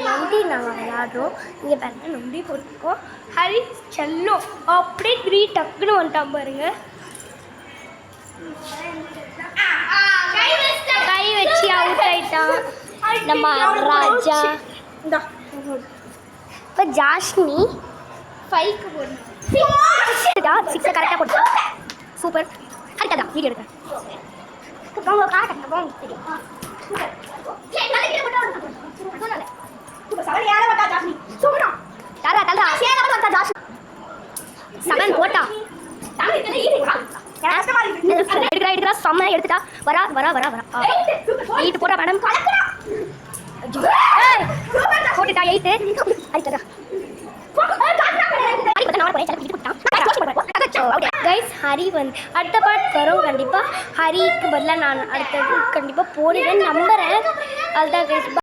நொண்டி நாங்கள் விளையாடுறோம். இங்கே பாருங்க நொண்டி போட்டுருக்கோம். ஹரி செல்லும் அப்படியே 3 டக்குன்னு வந்துட்டான் பாருங்க. கை வச்சு அவுட் ஆயிட்டான் நம்ம ராஜா. இப்போ ஜாஷ்னி 5க்கு போடணும். 6 கரெக்டாக போட்டா சூப்பர். கரெக்டாக தான் வீடியோ எடுக்கிறேன். செவன் போட்டா எடுக்கிறா செம்ம எடுத்துட்டா. வரா வரா வரா வரா 8 போட்டா மேடம். போட்டுட்டா 8 அடிக்கடா. கைஸ் ஹரி வந்து அடுத்த பார்ட் வரும். கண்டிப்பாக ஹரிக்கு பதிலாக நான் அடுத்தது கண்டிப்பாக போடுவேன் நம்புகிறேன். அதுதான் கைஸ்.